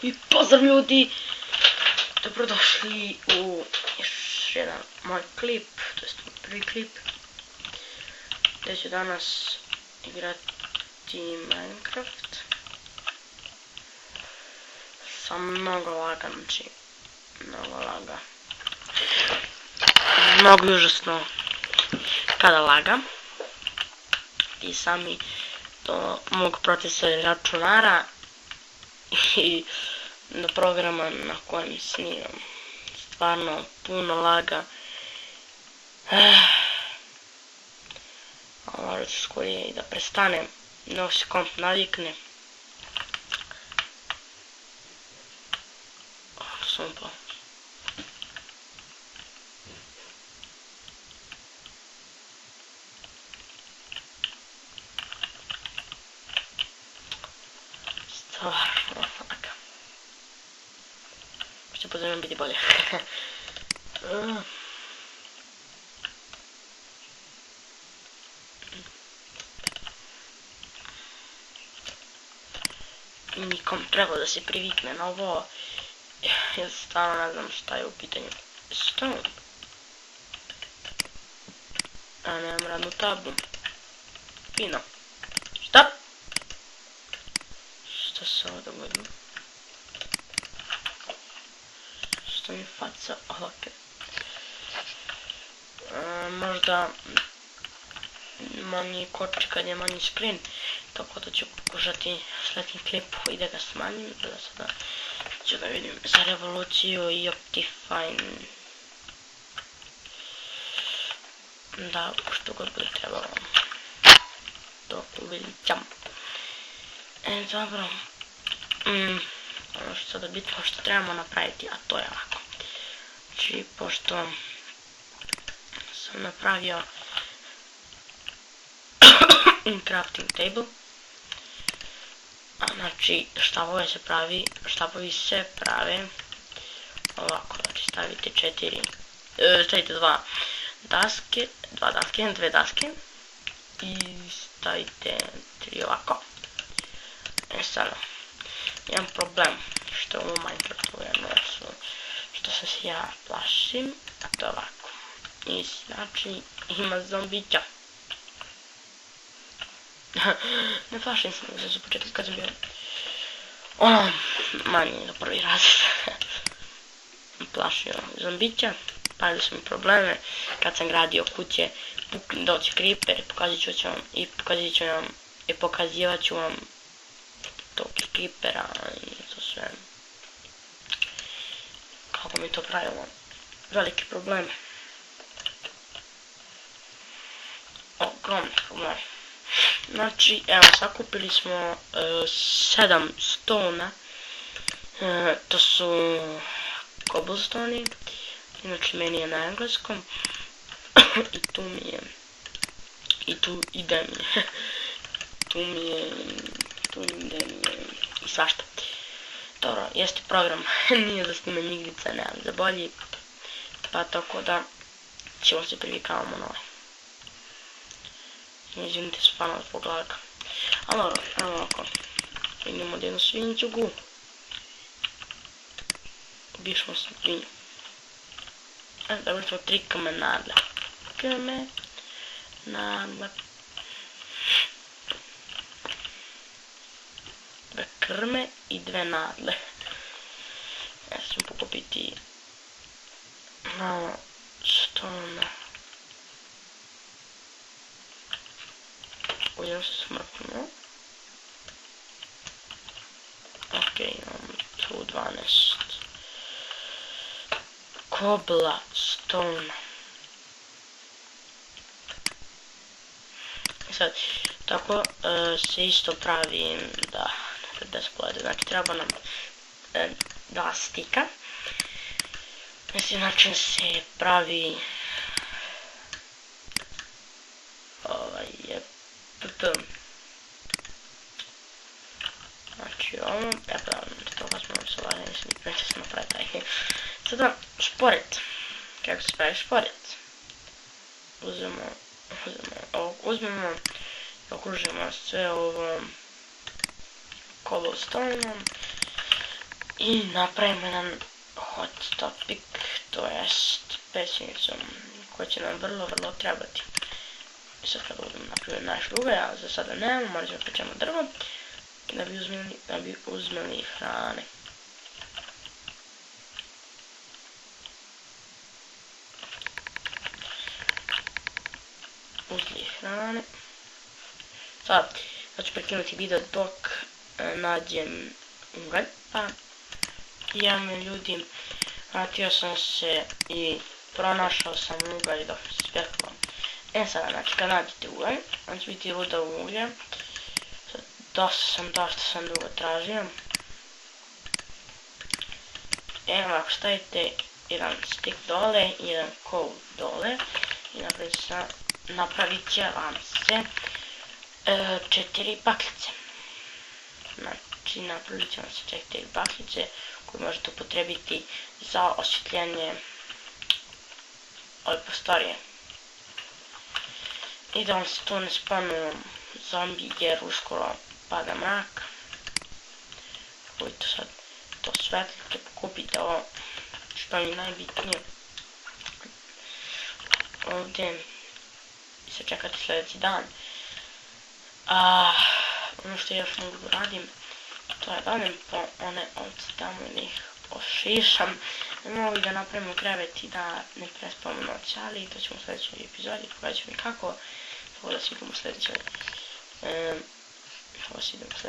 I pozdrav ljudi! Dobrodošli u još jedan moj klip, to jest prvi klip, gdje ću danas igrati Minecraft sa mnogo laga, znači mnogo laga, mnogo užasno kada laga i sami do mog procesora računara i do programa na kojem snimam. Stvarno puno laga. A možda ću skorije i da prestanem, dok se komp navikne. Sumpo. Stvarno laga. Će pozorno biti bolje. Nikom treba da se privikne na ovo. Ja stvarno ne znam šta je u pitanju. Šta je? A nemam radnu tablu. Fino. Šta? Šta se ovo dogodilo? Što mi faca ovakve. Možda manji koči kad je manji screen, tako da ću pokušati sljedeći klip i da ga smanjim, da sada ću da vidim za revoluciju i Optifine. Da, što god bude trebalo. To uviđam. Dobro. Ono što sada bitno što trebamo napraviti, a to je ovako. Znači, pošto sam napravio crafting table, znači štapovi se prave ovako, znači stavite dve daske i stavite 3 ovako. Sada, imam problem što u Minecraftu je nešto što se ja plašim, a to je ovako. I znači ima zombića. Ne plašim se, da za početak kad sam bio manji do prvi raz plašio zombića, pali su mi probleme kad sam gradio kuće, doći creeper i pokazivat ću vam tog creepera i to sve, kako mi to pravilo velike probleme, ogromni problemi. Znači, evo, sakupili smo 7 stona, to su cobblestone, znači meni je na engleskom, i tu mi je, i svašta. Dobro, jeste program, nije za snimanje igrica, nemam za bolji, pa tako da ćemo se privikavamo na ovaj. Izvinite se stvarno zbog laga. Ali dobro, evo ovako. Vidimo da jednu svinjugu. Ubišmo svinju. Dobili smo 3 krme nadle. Dve krme i 2 nadle. Ja ću pokupiti malo stona. Uvijem se smrtno. Ok, imam tu 12 cobblestone. Sad, tako se isto pravi da bez plede, znači treba nam 2 stika. Na isti način se pravi znači ovo, toga smo se važno, neće se napraviti taj. Sada, šporet. Kako se pravi šporet? Uzmemo i okružimo sve ovo cobblestoneom I napravimo jedan hot topic, to jest pesmicom koja će nam vrlo trebati. I sad kad budemo napravili naš ljuga, ja za sada nemamo, morat ćemo pečemo drvo da bi uzmeli hrane. Uzeli hrane. Sad ću prekinuti video dok nađem ugalj, pa javim ljudi, vratio sam se i pronašao sam ugalj dok se speklo. Sada, znači kad nađete ugalj, on će biti ruda uglja. Dosta sam dugo tražio. Evo, ako stavite jedan stick dole i jedan kol dole i napravit će vam se 4 baklice. Znači, napravit će vam se 4 baklice koje možete upotrebiti za osvjetljenje ove prostorije. I da vam se tu ne spanu zombi jer uskoro pada mrak. Budite sad to svetlite, pokupite ovo što je najbitnije ovdje i sad čekate sljedeći dan. Ono što još mogu da radim, to je da odem po one ovce tamo i ih ošišam. Ne mogu da napravimo krevet i da ne prespavamo noć, ali to ćemo u sljedećoj epizodi, pokazat ću mi kako. Tako da se vidimo u sljedećoj